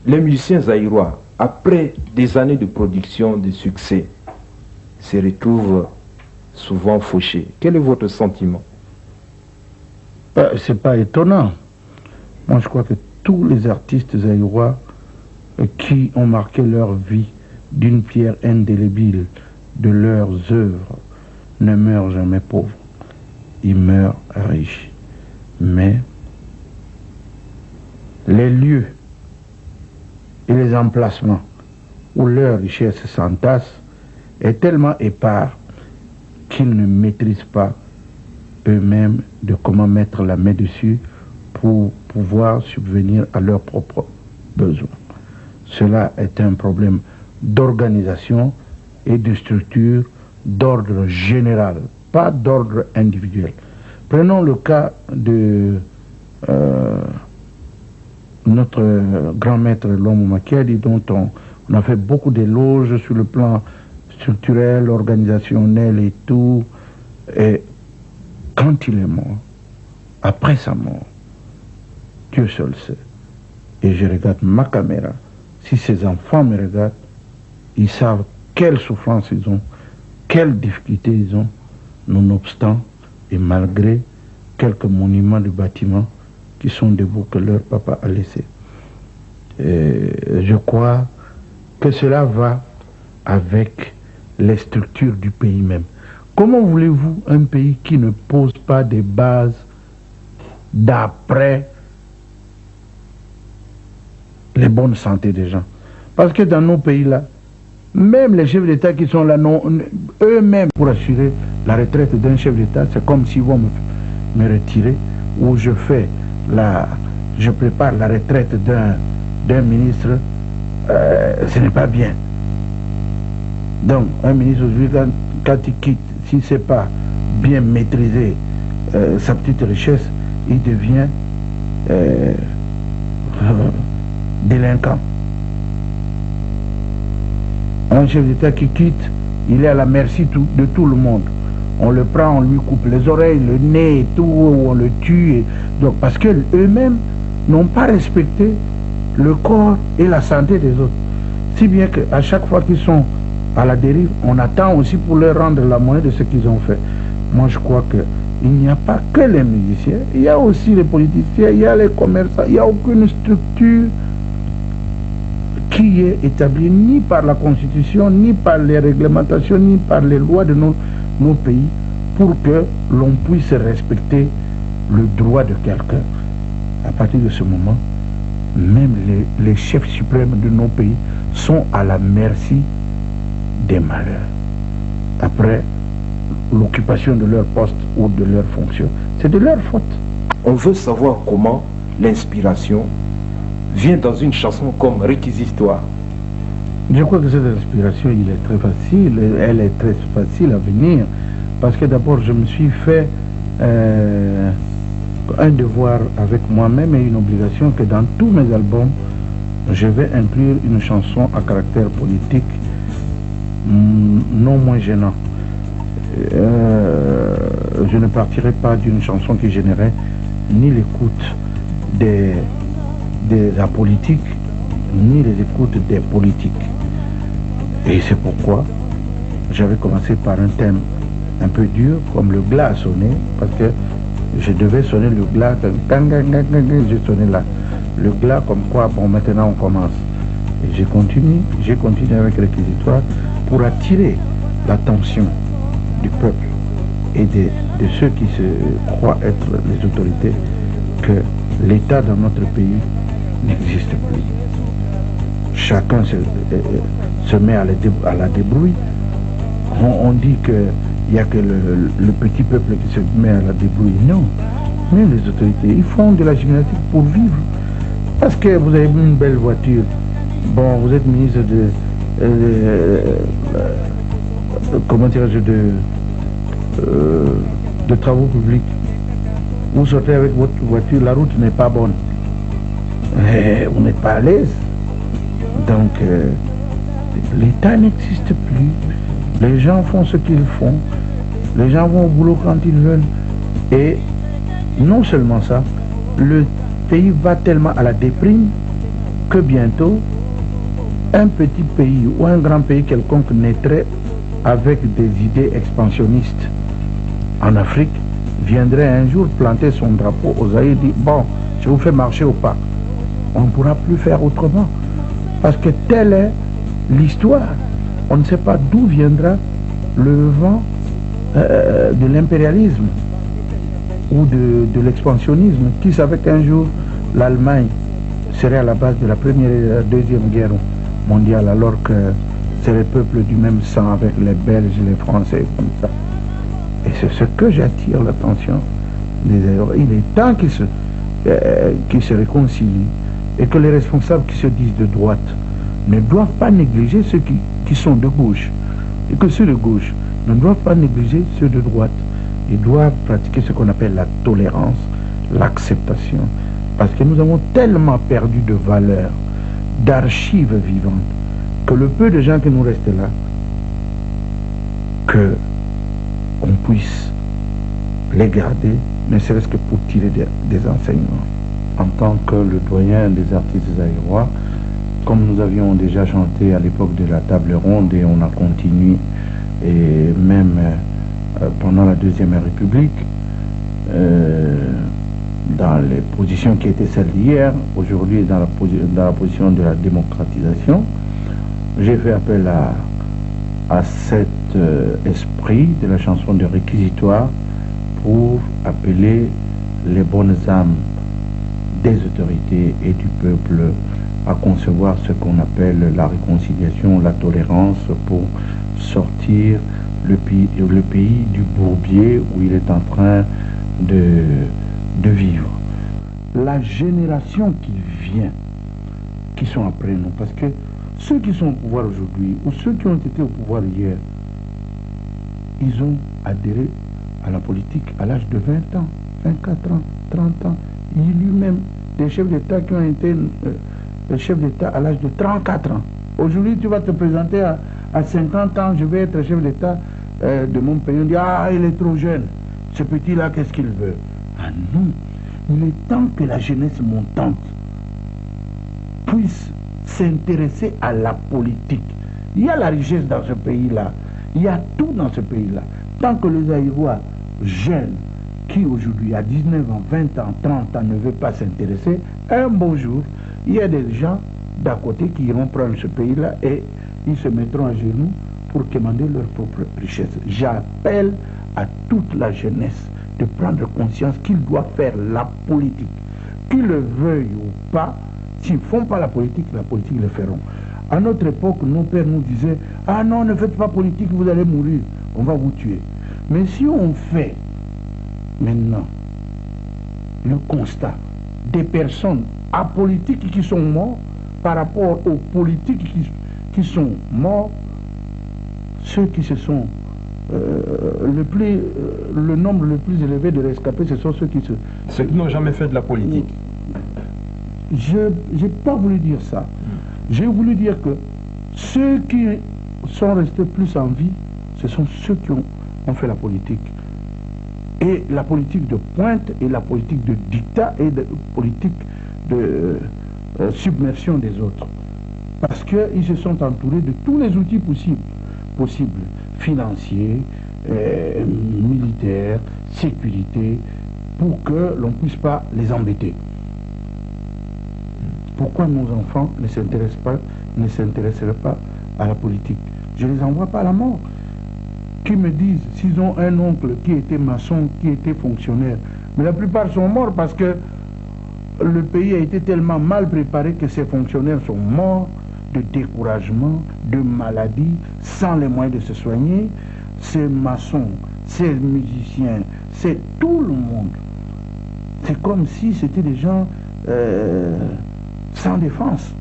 Les musiciens zaïrois, après des années de production, de succès, se retrouvent souvent fauchés. Quel est votre sentiment? C'est pas étonnant. Moi, je crois que tous les artistes zaïrois qui ont marqué leur vie d'une pierre indélébile de leurs œuvres ne meurent jamais pauvres. Ils meurent riches. Mais les lieux et les emplacements où leur richesse s'entasse est tellement épars qu'ils ne maîtrisent pas eux-mêmes de comment mettre la main dessus pour pouvoir subvenir à leurs propres besoins. Cela est un problème d'organisation et de structure d'ordre général, pas d'ordre individuel. Prenons le cas de notre grand maître Lomo Makiadi, dont on a fait beaucoup d'éloges sur le plan structurel, organisationnel et tout. Et quand il est mort, après sa mort, Dieu seul sait. Et je regarde ma caméra. Si ces enfants me regardent, ils savent quelle souffrance ils ont, quelles difficultés ils ont, nonobstant et malgré quelques monuments de bâtiments qui sont debout que leur papa a laissés. Je crois que cela va avec les structures du pays même. Comment voulez-vous un pays qui ne pose pas des bases d'après les bonnes santé des gens? Parce que dans nos pays-là, même les chefs d'État qui sont là, eux-mêmes, pour assurer la retraite d'un chef d'État, c'est comme s'ils vont me retirer, ou je prépare la retraite d'un ministre, ce n'est pas bien. Donc, un ministre, quand il quitte, s'il ne sait pas bien maîtriser sa petite richesse, il devient délinquant. Un chef d'État qui quitte, il est à la merci de tout le monde. On le prend, on lui coupe les oreilles, le nez et tout, on le tue. Donc, parce qu'eux-mêmes n'ont pas respecté le corps et la santé des autres. Si bien qu'à chaque fois qu'ils sont à la dérive, on attend aussi pour leur rendre la monnaie de ce qu'ils ont fait. Moi, je crois qu'il n'y a pas que les musiciens, il y a aussi les politiciens, il y a les commerçants, il n'y a aucune structure qui est établie ni par la Constitution, ni par les réglementations, ni par les lois de nos pays, pour que l'on puisse respecter le droit de quelqu'un. À partir de ce moment, même les chefs suprêmes de nos pays sont à la merci des malheurs. Après l'occupation de leur poste ou de leur fonction, c'est de leur faute. On veut savoir comment l'inspiration vient dans une chanson comme Réquisitoire. Je crois que cette inspiration, elle est très facile à venir, parce que d'abord je me suis fait un devoir avec moi-même et une obligation que dans tous mes albums, je vais inclure une chanson à caractère politique non moins gênant. Je ne partirai pas d'une chanson qui générait ni l'écoute des apolitiques, ni les écoutes des politiques. Et c'est pourquoi j'avais commencé par un thème un peu dur, comme le glas a sonné, parce que je devais sonner le glas, j'ai sonné là. Le glas comme quoi, bon, maintenant on commence. Et j'ai continué avec Réquisitoire pour attirer l'attention du peuple et de ceux qui se croient être les autorités, que l'État dans notre pays n'existe plus. Chacun se met à la débrouille. On dit qu'il n'y a que le petit peuple qui se met à la débrouille. Non, même les autorités, ils font de la gymnastique pour vivre. Parce que vous avez une belle voiture. Bon, vous êtes ministre comment dirais-je, de travaux publics. Vous sortez avec votre voiture, la route n'est pas bonne. Vous n'êtes pas à l'aise. Donc, l'État n'existe plus. Les gens font ce qu'ils font. Les gens vont au boulot quand ils veulent. Et non seulement ça, le pays va tellement à la déprime que bientôt, un petit pays ou un grand pays quelconque naîtrait avec des idées expansionnistes en Afrique, viendrait un jour planter son drapeau aux Zaïre et dire bon, je vous fais marcher au pas. On ne pourra plus faire autrement. Parce que telle est l'histoire. On ne sait pas d'où viendra le vent de l'impérialisme ou de l'expansionnisme. Qui savait qu'un jour l'Allemagne serait à la base de la première et de la deuxième guerre mondiale, alors que c'est les peuples du même sang avec les Belges, les Français, comme ça. Et c'est ce que j'attire l'attention des Aéros. Il est temps qu'ils se réconcilient et que les responsables qui se disent de droite ne doivent pas négliger ceux qui sont de gauche. Et que ceux de gauche ne doivent pas négliger ceux de droite. Ils doivent pratiquer ce qu'on appelle la tolérance, l'acceptation. Parce que nous avons tellement perdu de valeurs, d'archives vivantes, que le peu de gens qui nous restent là, que on puisse les garder, ne serait-ce que pour tirer des enseignements. En tant que le doyen des artistes zaïrois, comme nous avions déjà chanté à l'époque de la table ronde et on a continué, et même pendant la Deuxième République, dans les positions qui étaient celles d'hier, aujourd'hui dans la position de la démocratisation, j'ai fait appel à cet esprit de la chanson de réquisitoire pour appeler les bonnes âmes des autorités et du peuple à concevoir ce qu'on appelle la réconciliation, la tolérance pour sortir le pays du bourbier où il est en train de vivre. La génération qui vient, qui sont après nous, parce que ceux qui sont au pouvoir aujourd'hui ou ceux qui ont été au pouvoir hier, ils ont adhéré à la politique à l'âge de 20 ans, 24 ans, 30 ans. Il y a eu même des chefs d'État qui ont été chefs d'État à l'âge de 34 ans. Aujourd'hui, tu vas te présenter à 50 ans, je vais être chef d'État de mon pays. On dit, ah, il est trop jeune. Ce petit-là, qu'est-ce qu'il veut? Ah non, il est temps que la jeunesse montante puisse s'intéresser à la politique. Il y a la richesse dans ce pays-là. Il y a tout dans ce pays-là. Tant que les Zaïrois jeunes, qui aujourd'hui a 19 ans, 20 ans, 30 ans, ne veulent pas s'intéresser, un beau jour, il y a des gens d'à côté qui iront prendre ce pays-là et ils se mettront à genoux pour commander leur propre richesse. J'appelle à toute la jeunesse de prendre conscience qu'ils doivent faire la politique. Qu'ils le veuillent ou pas, s'ils ne font pas la politique le feront. À notre époque, nos pères nous disaient « Ah non, ne faites pas politique, vous allez mourir, on va vous tuer. » Mais si on fait maintenant le constat des personnes apolitiques qui sont mortes par rapport aux politiques qui sont morts, ceux qui se sont le nombre le plus élevé de rescapés, ce sont ceux qui n'ont jamais fait de la politique. Je n'ai pas voulu dire ça. J'ai voulu dire que ceux qui sont restés plus en vie, ce sont ceux qui ont fait la politique. Et la politique de pointe, et la politique de dictat, et la politique de submersion des autres. Parce qu'ils se sont entourés de tous les outils possibles, financiers, militaires, sécurité, pour que l'on ne puisse pas les embêter. Pourquoi nos enfants ne s'intéresseraient pas à la politique? Je ne les envoie pas à la mort. Qui me disent, s'ils ont un oncle qui était maçon, qui était fonctionnaire, mais la plupart sont morts parce que le pays a été tellement mal préparé que ces fonctionnaires sont morts de découragement, de maladie, sans les moyens de se soigner. Ces maçons, ces musiciens, c'est tout le monde. C'est comme si c'était des gens sans défense.